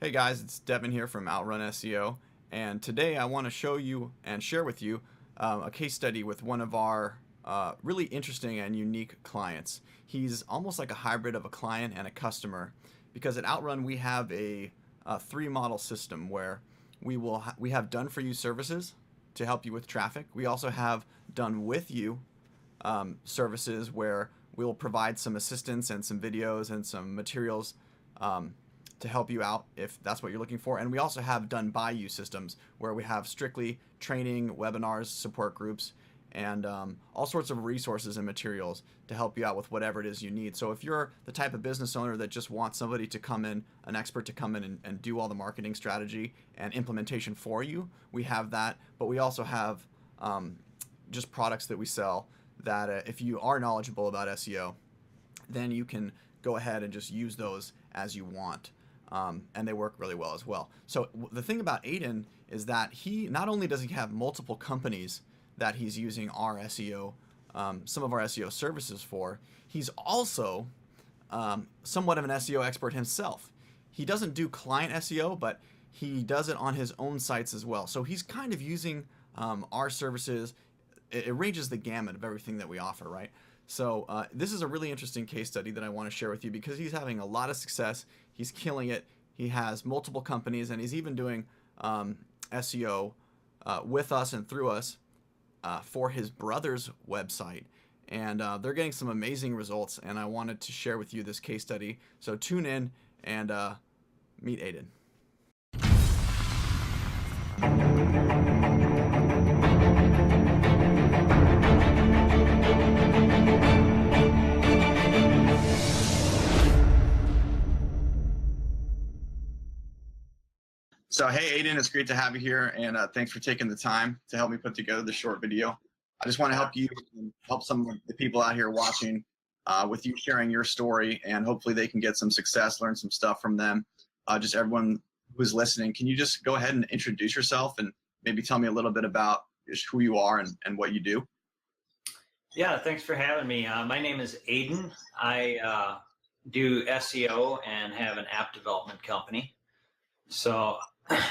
Hey guys, it's Devin here from Outrun SEO, and today I want to show you and share with you a case study with one of our really interesting and unique clients. He's almost like a hybrid of a client and a customer, because at Outrun we have a three model system where we have done for you services to help you with traffic. We also have done with you services where we will provide some assistance and some videos and some materials to help you out if that's what you're looking for. And we also have done by you systems where we have strictly training, webinars, support groups, and all sorts of resources and materials to help you out with whatever it is you need. So if you're the type of business owner that just wants somebody to come in, an expert to come in and do all the marketing strategy and implementation for you, we have that. But we also have just products that we sell that if you are knowledgeable about SEO, then you can go ahead and just use those as you want. And they work really well as well. So the thing about Aden is that he not only does he have multiple companies that he's using our SEO, some of our SEO services for, he's also somewhat of an SEO expert himself. He doesn't do client SEO, but he does it on his own sites as well. So he's kind of using our services. It ranges the gamut of everything that we offer, right? So this is a really interesting case study that I want to share with you because he's having a lot of success. He's killing it. He has multiple companies, and he's even doing SEO with us and through us for his brother's website. And they're getting some amazing results, and I wanted to share with you this case study. So tune in and meet Aden. So, hey, Aden, it's great to have you here, and thanks for taking the time to help me put together this short video. I just want to help you and help some of the people out here watching with you sharing your story, and hopefully they can get some success, learn some stuff from them. Just everyone who's listening, can you just go ahead and introduce yourself and maybe tell me a little bit about just who you are and what you do? Yeah, thanks for having me. My name is Aden. I do SEO and have an app development company. So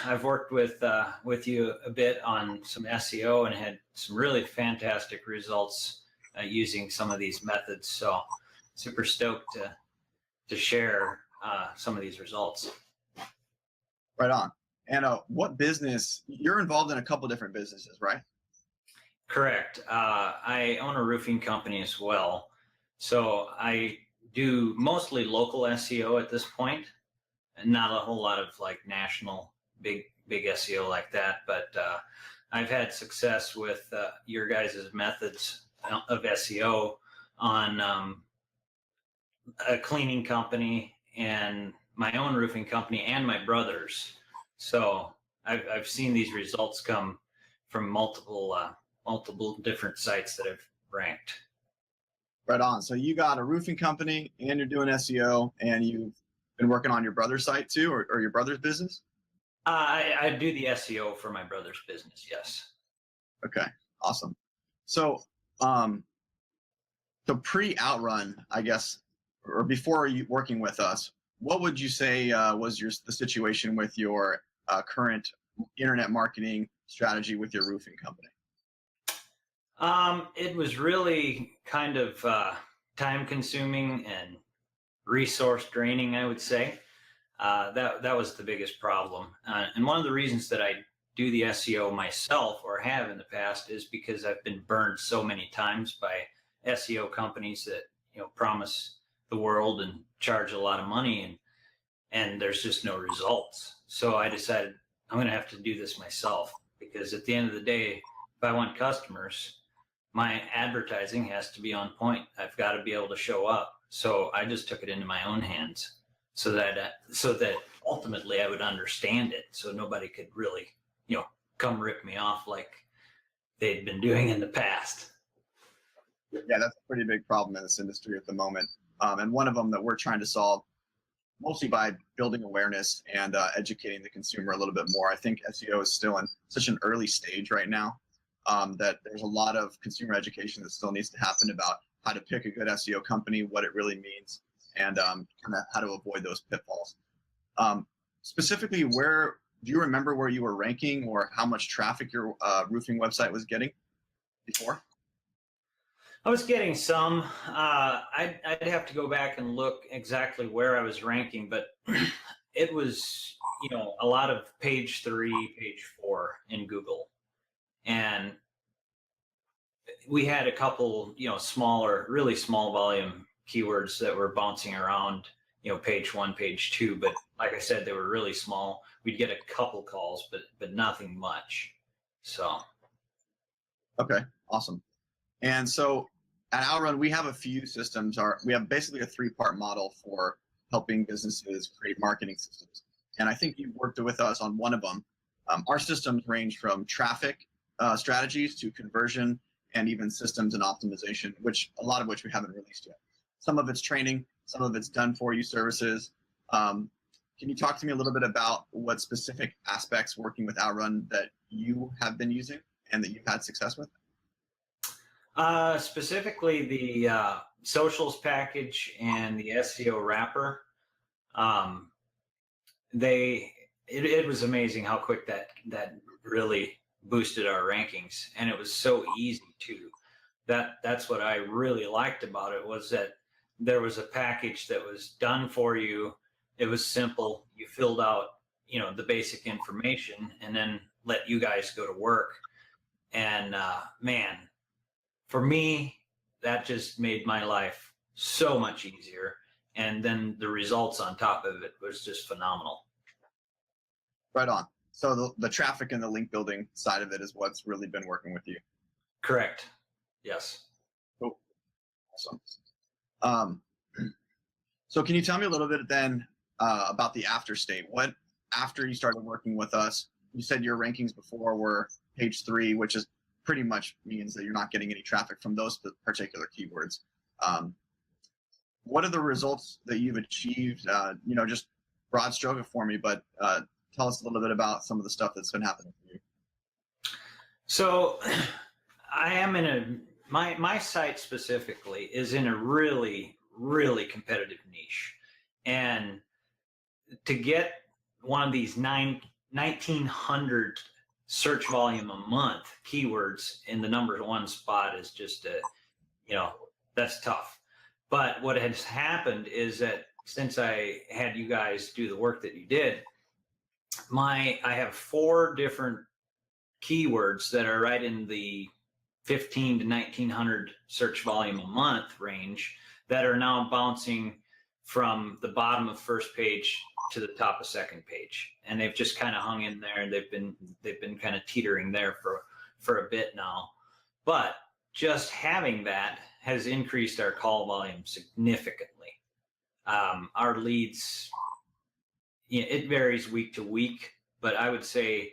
I've worked with you a bit on some SEO and had some really fantastic results using some of these methods. So super stoked to share some of these results. Right on. And what business, you're involved in a couple different businesses, right? Correct. I own a roofing company as well. So I do mostly local SEO at this point, and not a whole lot of like national big SEO like that. But I've had success with your guys' methods of SEO on a cleaning company and my own roofing company and my brother's. So I've seen these results come from multiple different sites that have ranked. Right on. So you got a roofing company and you're doing SEO, and you've been working on your brother's site too, or your brother's business? I do the SEO for my brother's business, yes. Okay, awesome. So, so pre-Outrun, I guess, or before you working with us, what would you say was the situation with your current internet marketing strategy with your roofing company? It was really kind of time consuming and resource draining, I would say. That was the biggest problem. And one of the reasons that I do the SEO myself, or have in the past, is because I've been burned so many times by SEO companies that, promise the world and charge a lot of money, and there's just no results. So I decided I'm going to have to do this myself, because at the end of the day, if I want customers, my advertising has to be on point. I've got to be able to show up. So I just took it into my own hands so that ultimately I would understand it, so nobody could really, come rip me off like they'd been doing in the past. Yeah, that's a pretty big problem in this industry at the moment. And one of them that we're trying to solve, mostly by building awareness and educating the consumer a little bit more. I think SEO is still in such an early stage right now that there's a lot of consumer education that still needs to happen about how to pick a good SEO company, what it really means, and kind of how to avoid those pitfalls. specifically, where do you remember where you were ranking or how much traffic your roofing website was getting before? I was getting some. I'd have to go back and look exactly where I was ranking, but it was, a lot of page three, page four in Google. And we had a couple, smaller, really small volume keywords that were bouncing around, page one, page two. But like I said, they were really small. We'd get a couple calls, but nothing much. So, Okay, awesome. And so at Outrun, we have a few systems. We have basically a three-part model for helping businesses create marketing systems. And I think you've worked with us on one of them. Our systems range from traffic strategies to conversion and even systems and optimization, which a lot of which we haven't released yet. Some of it's training, some of it's done for you services. Can you talk to me a little bit about what specific aspects working with Outrun that you have been using and that you've had success with? Specifically the socials package and the SEO wrapper. Um, it was amazing how quick that really boosted our rankings, and it was so easy too. That's what I really liked about it, was that there was a package that was done for you. It was simple. You filled out, the basic information, and then let you guys go to work. And man, for me, that just made my life so much easier. And then the results on top of it was just phenomenal. Right on. So the traffic and the link building side of it is what's really been working with you. Correct. Yes. Cool. Awesome. Um, so can you tell me a little bit then about the after state? What, after you started working with us, you said your rankings before were page three, which is pretty much means that you're not getting any traffic from those particular keywords. What are the results that you've achieved? Just broad stroke it for me, but tell us a little bit about some of the stuff that's been happening for you. So I am my site specifically is in a really, really competitive niche. And to get one of these 1,900 search volume a month keywords in the number one spot is just that's tough. But what has happened is that since I had you guys do the work that you did, I have 4 different keywords that are right in the 15 to 1,900 search volume a month range that are now bouncing from the bottom of first page to the top of second page, and they've just kind of hung in there, and they've been kind of teetering there for a bit now. But just having that has increased our call volume significantly. Our leads, it varies week to week, but I would say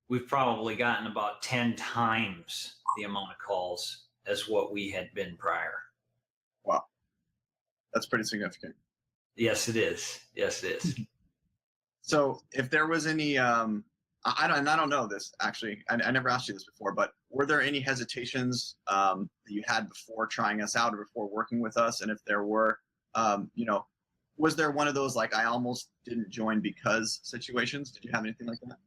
we've probably gotten about 10 times the amount of calls as what we had been prior. Wow, that's pretty significant. Yes, it is. Yes, it is. So if there was any, I don't know this actually. I never asked you this before, but were there any hesitations that you had before trying us out or before working with us? And if there were, was there one of those like I almost didn't join because situations? Did you have anything like that?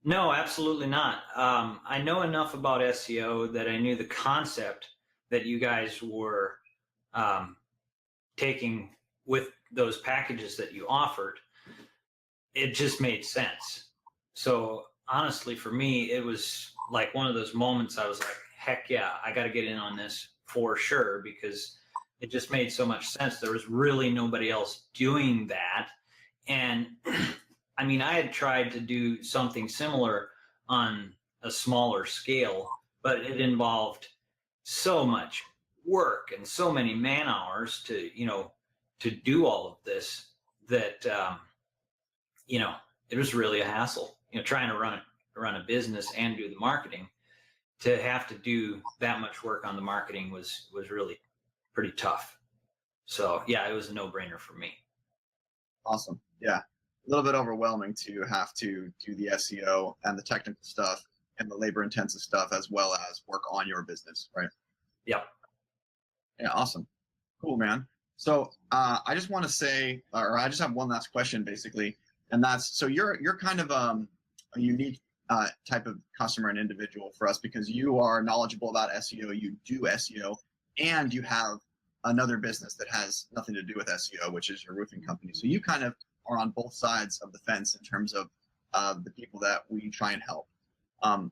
No, absolutely not. I know enough about SEO that I knew the concept that you guys were taking with those packages that you offered. It just made sense. So honestly, for me, it was like one of those moments I was like, heck yeah, I got to get in on this for sure, because it just made so much sense. There was really nobody else doing that. And I mean, I had tried to do something similar on a smaller scale, but it involved so much work and so many man hours to do all of this that it was really a hassle. Trying to run a business and do the marketing, to have to do that much work on the marketing was really pretty tough. So yeah, it was a no-brainer for me. Awesome. Yeah. A little bit overwhelming to have to do the SEO and the technical stuff and the labor intensive stuff, as well as work on your business, right? Yep. Yeah. Awesome. Cool, man. So I just want to say, or I just have one last question, basically. And that's so you're kind of a unique type of customer and individual for us because you are knowledgeable about SEO, you do SEO, and you have another business that has nothing to do with SEO, which is your roofing company. So you kind of are on both sides of the fence in terms of the people that we try and help. Um,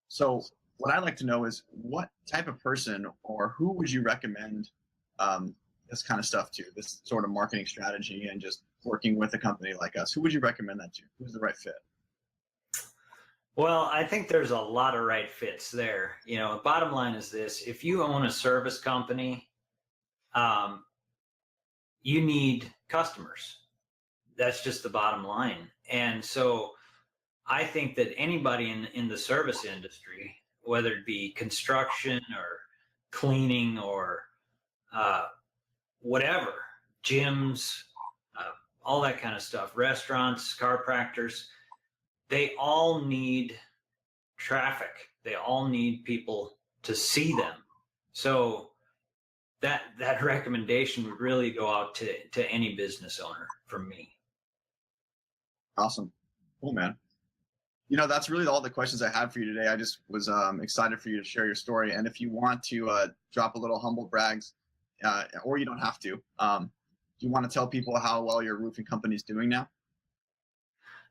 so what I'd like to know is what type of person or who would you recommend this kind of stuff to, this sort of marketing strategy and just working with a company like us? Who would you recommend that to? Who's the right fit? Well, I think there's a lot of right fits there. Bottom line is this: if you own a service company, um, you need customers. That's just the bottom line. And so I think that anybody in the service industry, whether it be construction or cleaning or uh, whatever, gyms, uh, all that kind of stuff, restaurants, chiropractors, they all need traffic. They all need people to see them. So that recommendation would really go out to any business owner from me. Awesome. Cool, man. That's really all the questions I had for you today. I just was excited for you to share your story. And if you want to drop a little humble brags, or you don't have to, do you want to tell people how well your roofing company is doing now?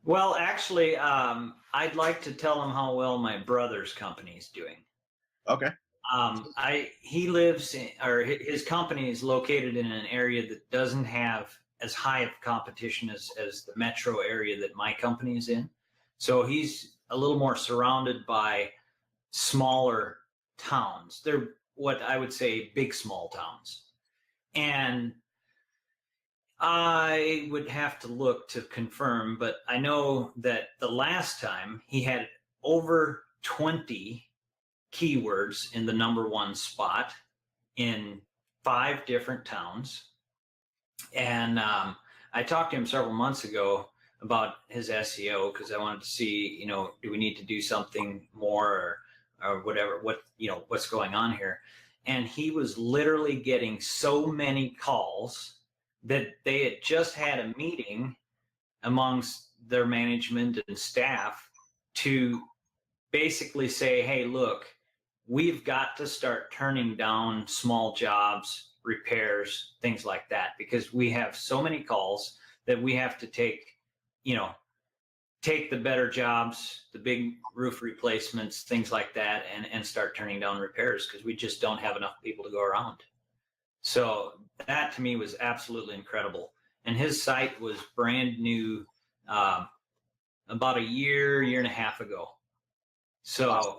Well, actually, I'd like to tell them how well my brother's company is doing. Okay. He lives in, or his company is located in an area that doesn't have as high of competition as the metro area that my company is in. So he's a little more surrounded by smaller towns. They're what I would say big small towns. And I would have to look to confirm, but I know that the last time he had over 20 keywords in the number one spot in 5 different towns. And I talked to him several months ago about his SEO because I wanted to see, do we need to do something more or whatever, what's going on here. And he was literally getting so many calls that they had just had a meeting amongst their management and staff to basically say, hey, look, we've got to start turning down small jobs, repairs, things like that, because we have so many calls that we have to take the better jobs, the big roof replacements, things like that, and start turning down repairs because we just don't have enough people to go around. So that to me was absolutely incredible. And his site was brand new about a year and a half ago. So,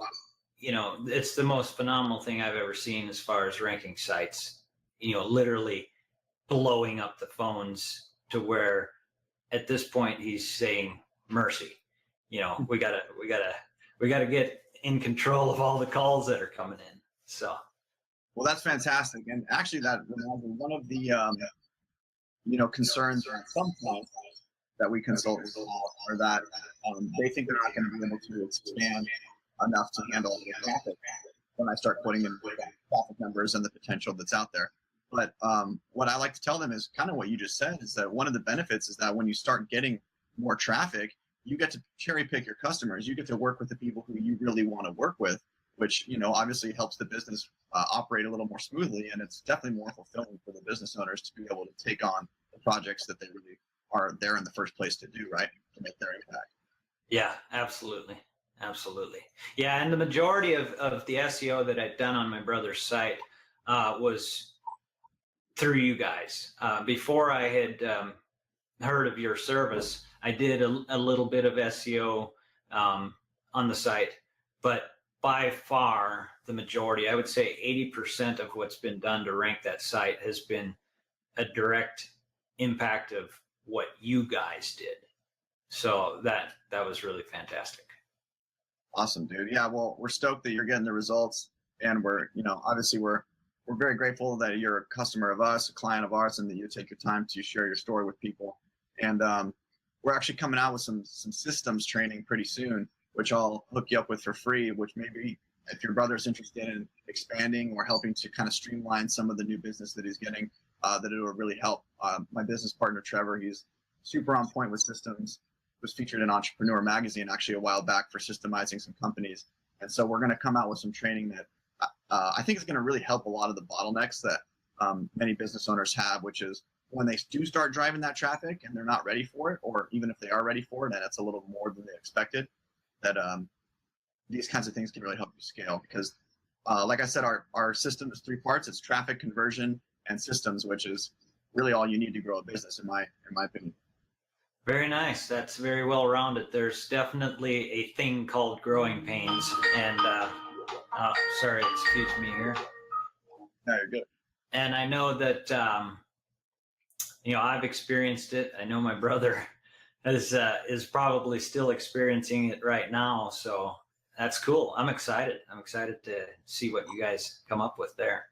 it's the most phenomenal thing I've ever seen as far as ranking sites, literally blowing up the phones to where at this point he's saying, mercy, we gotta get in control of all the calls that are coming in. So. Well, that's fantastic. And actually that reminds me, one of the, concerns that some clients that we consult with are that they think they're not going to be able to expand enough to handle all the traffic when I start putting in traffic numbers and the potential that's out there. But what I like to tell them is kind of what you just said, is that one of the benefits is that when you start getting more traffic, you get to cherry pick your customers. You get to work with the people who you really want to work with, which, obviously helps the business operate a little more smoothly. And it's definitely more fulfilling for the business owners to be able to take on the projects that they really are there in the first place to do, right? To make their impact. Yeah, absolutely. Absolutely. Yeah. And the majority of the SEO that I'd done on my brother's site was through you guys. Before I had heard of your service, I did a little bit of SEO on the site, but by far the majority, I would say 80% of what's been done to rank that site has been a direct impact of what you guys did. So that was really fantastic. Awesome, dude. Yeah, well, we're stoked that you're getting the results, and we're obviously we're very grateful that you're a customer of us, a client of ours, and that you take your time to share your story with people. And we're actually coming out with some systems training pretty soon, which I'll hook you up with for free, which maybe if your brother's interested in expanding or helping to kind of streamline some of the new business that he's getting, that it will really help. My business partner, Trevor, he's super on point with systems. Was featured in Entrepreneur Magazine actually a while back for systemizing some companies. And so we're going to come out with some training that I think is going to really help a lot of the bottlenecks that many business owners have, which is when they do start driving that traffic and they're not ready for it, or even if they are ready for it and it's a little more than they expected, that these kinds of things can really help you scale. Because like I said, our system is three parts. It's traffic, conversion, and systems, which is really all you need to grow a business, in my opinion. Very nice. That's very well rounded. There's definitely a thing called growing pains. And sorry, excuse me here. No, you're good. And I know that I've experienced it. I know my brother is probably still experiencing it right now. So that's cool. I'm excited. I'm excited to see what you guys come up with there.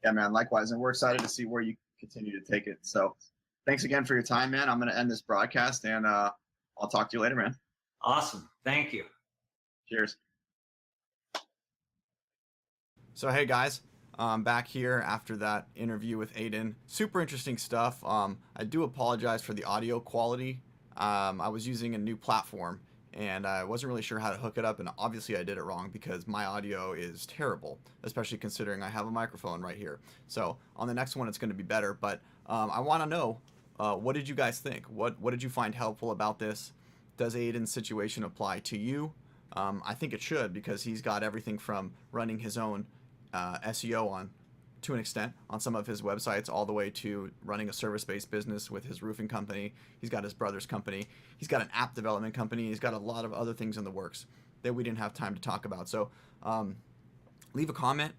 Yeah, man. Likewise, and we're excited to see where you continue to take it. So, thanks again for your time, man. I'm going to end this broadcast, and I'll talk to you later, man. Awesome. Thank you. Cheers. So, hey, guys. Back here after that interview with Aden. Super interesting stuff. I do apologize for the audio quality. I was using a new platform, and I wasn't really sure how to hook it up, and obviously I did it wrong because my audio is terrible, especially considering I have a microphone right here. So on the next one it's going to be better, but I want to know, what did you guys think? What did you find helpful about this? Does Aden's situation apply to you? I think it should, because he's got everything from running his own SEO on, to an extent, on some of his websites, all the way to running a service-based business with his roofing company. He's got his brother's company. He's got an app development company. He's got a lot of other things in the works that we didn't have time to talk about. So leave a comment,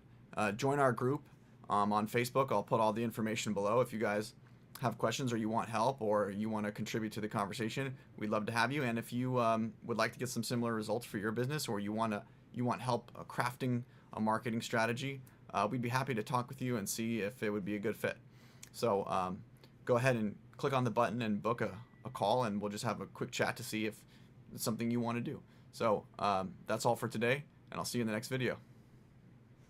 join our group on Facebook. I'll put all the information below. If you guys have questions or you want help or you want to contribute to the conversation, we'd love to have you. And if you would like to get some similar results for your business, or you want help crafting a marketing strategy, we'd be happy to talk with you and see if it would be a good fit. So go ahead and click on the button and book a call, and we'll just have a quick chat to see if it's something you want to do. So that's all for today, and I'll see you in the next video.